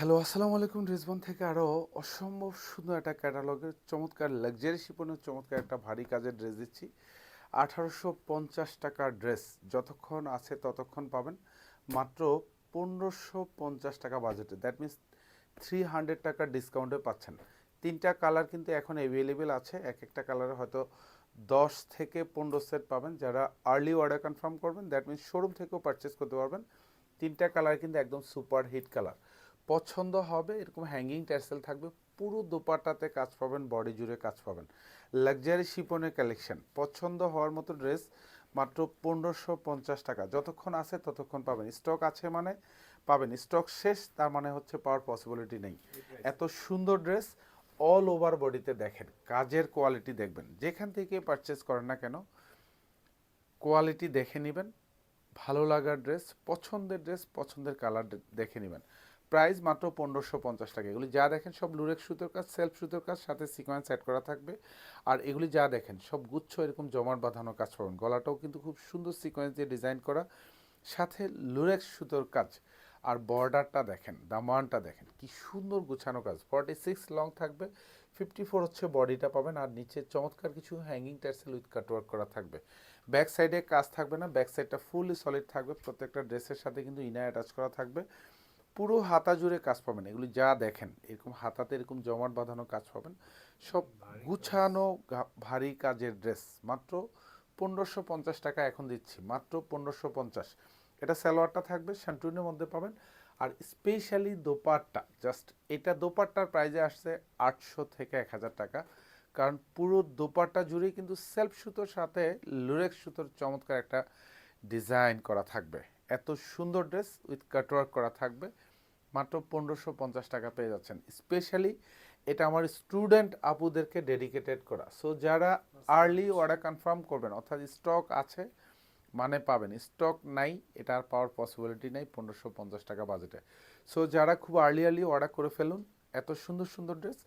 Hello, আসসালামু আলাইকুম। রিজওয়ান থেকে আরও অসম্ভব সুন্দর একটা ক্যাটালগের চমৎকার লাক্সারি শিপনের চমৎকার একটা ভারী কাজের ড্রেস দিচ্ছি। 1850 টাকার ড্রেস যতক্ষণ আছে ততক্ষণ পাবেন মাত্র 1550 টাকা বাজেটে। দ্যাট মিনস 300 টাকার ডিসকাউন্টে পাচ্ছেন। তিনটা কালার কিন্তু এখন অ্যাভেলেবেল আছে। এক একটা কালারে হয়তো 10 থেকে 15 সেট পাবেন। যারা আর্লি অর্ডার কনফার্ম করবেন, দ্যাট মিনস শোরুম থেকেও পারচেস করতে পারবেন। তিনটা কালার কিন্তু একদম সুপার হিট কালার। পছন্দ হবে, এরকম হ্যাঙ্গিং ট্যাসেল থাকবে, পুরো দোপাট্টাতে কাজ পাবেন, বডি জুড়ে কাজ পাবেন। লাক্সারি শিপনের কালেকশন, পছন্দ হওয়ার মতো ড্রেস মাত্র 1550 টাকা। যতক্ষণ আছে ততক্ষণ পাবেন। স্টক আছে মানে পাবেন, স্টক শেষ তার মানে হচ্ছে পাওয়ার পসিবিলিটি নেই। এত সুন্দর ড্রেস, অল ওভার বডিতে দেখেন, কাজের কোয়ালিটি দেখবেন। যেখান থেকে পারচেস করেন না কেন, কোয়ালিটি দেখে নেবেন। ভালো লাগার ড্রেস, পছন্দের ড্রেস, পছন্দের কালার দেখে নেবেন। প্রাইস মাত্র 1550 টাকা। এগুলি যা দেখেন সব লুরেক্স সুতোর কাজ, সেলফ সুতোর কাজ, সাথে সিকোয়েন্স সেট করা থাকবে। আর এগুলি যা দেখেন সব গুচ্ছ এরকম জমাট বাঁধানো কাজ পাবেন। গলাটাও কিন্তু খুব সুন্দর সিকোয়েন্স দিয়ে ডিজাইন করা, সাথে লুরেক্স সুতোর কাজ। আর বর্ডারটা দেখেন, দামানটা দেখেন, কি সুন্দর গুছানো কাজ। 46 লং থাকবে, 54 হচ্ছে বডিটা পাবেন। আর নিচে চমৎকার কিছু হ্যাঙ্গিং টার্সেল উইথ কাটওয়ার্ক করা থাকবে। ব্যাক সাইডে কাজ থাকবে না, ব্যাক সাইডটা ফুললি সলিড থাকবে। প্রত্যেকটা ড্রেসের সাথে কিন্তু ইনার অ্যাটাচ করা থাকবে। পুরো হাতা জুড়ে কাজ পাবেন। এগুলি যা দেখেন এরকম হাতাতে এরকম জমাট বাঁধানো কাজ পাবেন। সব গুছানো ভারী কাজের ড্রেস মাত্র 1550 টাকা এখন দিচ্ছি, মাত্র 1550। এটা সালোয়ারটা থাকবে শ্যান্টুনের মধ্যে পাবেন। আর স্পেশালি দোপাট্টা, জাস্ট এটা দোপাট্টার প্রাইজে আসছে 800 থেকে 1000 টাকা। কারণ পুরো দোপাট্টা জুড়েই কিন্তু সেলফ সুতোর সাথে লুরেক্স সুতোর চমৎকার একটা ডিজাইন করা থাকবে। এত সুন্দর ড্রেস উইথ কাটওয়ার্ক করা থাকবে, মাত্র 1550 টাকা পেয়ে যাচ্ছেন। স্পেশালি এটা আমার স্টুডেন্ট আপুদেরকে ডেডিকেটেড করা। সো যারা আর্লি অর্ডার কনফার্ম করবেন, অর্থাৎ স্টক আছে মানে পাবেন, স্টক নাই এটা আর পাওয়ার পসিবিলিটি নেই 1550 টাকা বাজেটে। সো যারা খুব আর্লি আর্লি অর্ডার করে ফেলুন, এত সুন্দর সুন্দর ড্রেস।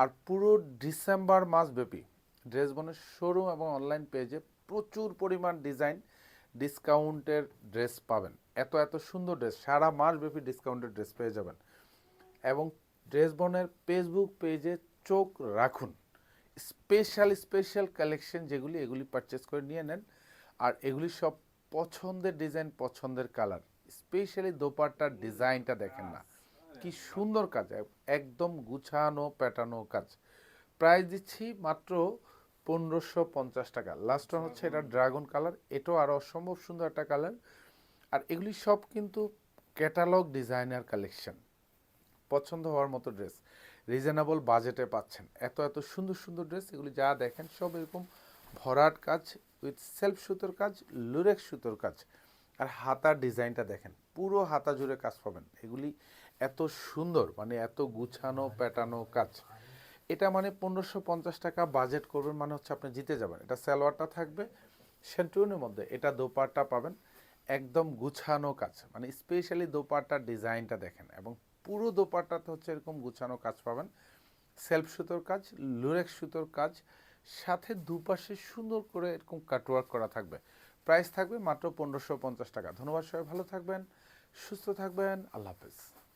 আর পুরো ডিসেম্বর মাস ব্যাপী ড্রেস বনের শোরুম এবং অনলাইন পেজে প্রচুর পরিমাণ ডিজাইন ডিসকাউন্টের ড্রেস পাবেন। এত এত সুন্দর ড্রেস সারা মাস ব্যাপী ডিসকাউন্টের ড্রেস পেয়ে যাবেন। এবং ড্রেস বনের ফেসবুক পেজে চোখ রাখুন। স্পেশাল স্পেশাল কালেকশন যেগুলি, এগুলি পারচেস করে নিয়ে নেন। আর এগুলি সব পছন্দের ডিজাইন, পছন্দের কালার। স্পেশালি দোপাট্টার ডিজাইনটা দেখেন না, কি সুন্দর কাজ, একদম গুছানো প্যাটানো কাজ। প্রাইস দিচ্ছি মাত্র 1550 টাকা। লাস্ট ওয়ান হচ্ছে এটা ড্রাগন কালার, এটাও আরও অসম্ভব সুন্দর একটা কালার। আর এগুলি সব কিন্তু ক্যাটালগ ডিজাইনার কালেকশন, পছন্দ হওয়ার মতো ড্রেস, রিজনেবল বাজেটে পাচ্ছেন। এত এত সুন্দর সুন্দর ড্রেস, এগুলি যা দেখেন সব এরকম ভরাট কাজ উইথ সেলফ সুতোর কাজ, লুরেক্স সুতোর কাজ। আর হাতার ডিজাইনটা দেখেন, পুরো হাতা জুড়ে কাজ পাবেন। এগুলি এত সুন্দর, মানে এত গুছানো প্যাটানো কাজ। এটা মানে 1550 টাকা বাজেট করবেন মানে হচ্ছে আপনি জিতে যাবেন। এটা সালোয়ারটা থাকবে সেন্টুনের মধ্যে, এটা দোপাট্টা পাবেন একদম গুছানো কাজ, মানে স্পেশালি দোপাট্টার ডিজাইনটা দেখেন। এবং পুরো দোপাট্টাতে হচ্ছে এরকম গুছানো কাজ পাবেন, সেলফ সুতোর কাজ, লুরেক্স সুতোর কাজ, সাথে দুপাশে সুন্দর করে এরকম কাটওয়ার্ক করা থাকবে। প্রাইস থাকবে মাত্র 1550 টাকা। ধন্যবাদ, সবাই ভালো থাকবেন, সুস্থ থাকবেন, আল্লাহ হাফেজ।